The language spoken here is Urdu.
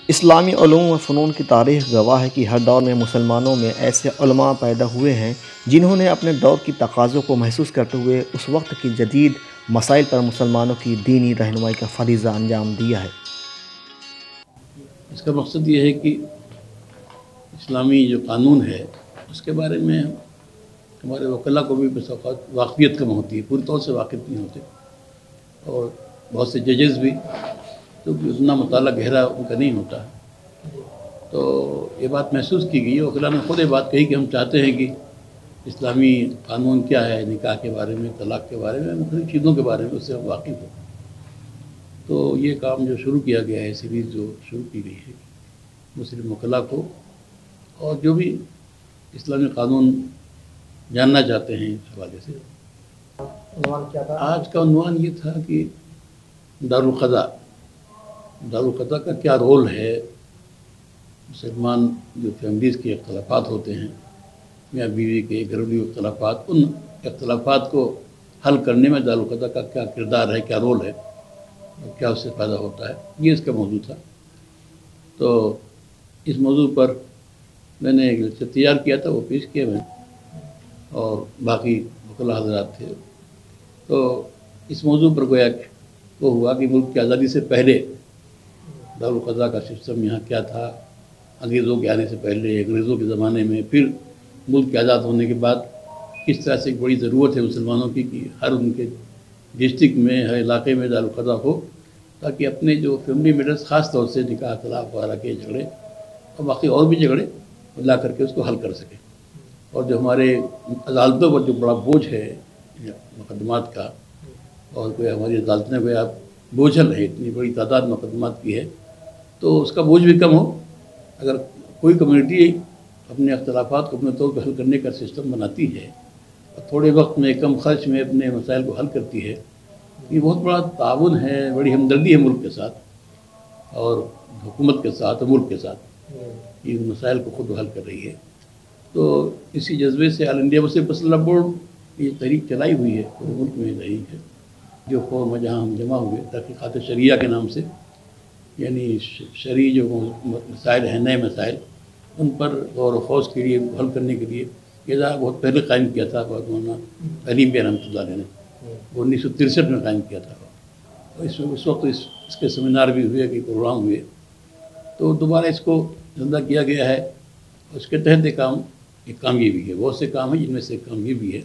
اسلامی علوم و فنون کی تاریخ گواہ ہے کہ ہر دور میں مسلمانوں میں ایسے علماء پیدا ہوئے ہیں جنہوں نے اپنے دور کی تقاضوں کو محسوس کرتے ہوئے اس وقت کی جدید مسائل پر مسلمانوں کی دینی رہنمائی کا فریضہ انجام دیا ہے۔ اس کا مقصد یہ ہے کہ اسلامی جو قانون ہے اس کے بارے میں ہمارے وکلاء کو بھی بس اوقات واقفیت کم ہوتی ہے، پوری طور سے واقف نہیں ہوتے، اور بہت سے ججز بھی کیونکہ اتنا مطالعہ گہرا ان کا نہیں ہوتا۔ تو یہ بات محسوس کی گئی، وکلاء نے خود یہ بات کہی کہ ہم چاہتے ہیں کہ اسلامی قانون کیا ہے، نکاح کے بارے میں، طلاق کے بارے میں، مختلف چیزوں کے بارے میں اس سے ہم واقف ہوں۔ تو یہ کام جو شروع کیا گیا ہے، سیریز جو شروع کی گئی ہے مسلم وکلاء کو، اور جو بھی اسلامی قانون جاننا چاہتے ہیں اس حوالے سے۔ عنوان کیا تھا؟ آج کا عنوان یہ تھا کہ دارالقضاء کا کیا رول ہے، مسلمان جو فیملیز کے اختلافات ہوتے ہیں، میاں بیوی کے گھریلو اختلافات، ان اختلافات کو حل کرنے میں دارالقضاء کا کیا کردار ہے، کیا رول ہے، اور کیا اس سے فائدہ ہوتا ہے، یہ اس کا موضوع تھا۔ تو اس موضوع پر میں نے ایک لیکچر تیار کیا تھا، وہ پیش کیا میں، اور باقی وکلاء حضرات تھے۔ تو اس موضوع پر گویا کہ وہ ہوا کہ ملک کی آزادی سے پہلے دارالقضاء کا سسٹم یہاں کیا تھا، انگریزوں کے آنے سے پہلے، انگریزوں کے زمانے میں، پھر ملک کے آزاد ہونے کے بعد کس طرح سے ایک بڑی ضرورت ہے مسلمانوں کی کہ ہر ان کے ڈسٹرکٹ میں، ہر علاقے میں دارالقضاء ہو، تاکہ اپنے جو فیملی میٹرز خاص طور سے نکاح، طلاق وغیرہ کے جھگڑے اور باقی اور بھی جھگڑے لا کر کے اس کو حل کر سکیں۔ اور جو ہمارے عدالتوں پر جو بڑا بوجھ ہے مقدمات کا، اور کوئی ہماری عدالتیں کوئی آپ بوجھل ہے، اتنی بڑی تعداد مقدمات کی ہے، تو اس کا بوجھ بھی کم ہو۔ اگر کوئی کمیونٹی اپنے اختلافات کو اپنے طور پہ حل کرنے کا سسٹم بناتی ہے اور تھوڑے وقت میں، کم خرچ میں اپنے مسائل کو حل کرتی ہے، یہ بہت بڑا تعاون ہے، بڑی ہمدردی ہے ملک کے ساتھ اور حکومت کے ساتھ اور ملک کے ساتھ، یہ مسائل کو خود حل کر رہی ہے۔ تو اسی جذبے سے آل انڈیا مسلم مسلح بورڈ یہ تحریک چلائی ہوئی ہے، پورے ملک میں تحریک ہے، جو فورم جہاں ہم جمع ہوئے تحقیقات شریعہ کے نام سے، یعنی شرعی جو مسائل ہیں، نئے مسائل، ان پر غور و خوض کے لیے، حل کرنے کے لیے یہ ادارہ بہت پہلے قائم کیا تھا مولانا علیم بھائی رحمۃ اللہ علیہ نے، وہ 1963 میں قائم کیا تھا۔ اس وقت اس کے سیمینار بھی ہوئے، کہ پروگرام ہوئے، تو دوبارہ اس کو زندہ کیا گیا ہے۔ اس کے تحت ایک کام یہ بھی ہے، بہت سے کام ہیں جن میں سے ایک کام یہ بھی ہے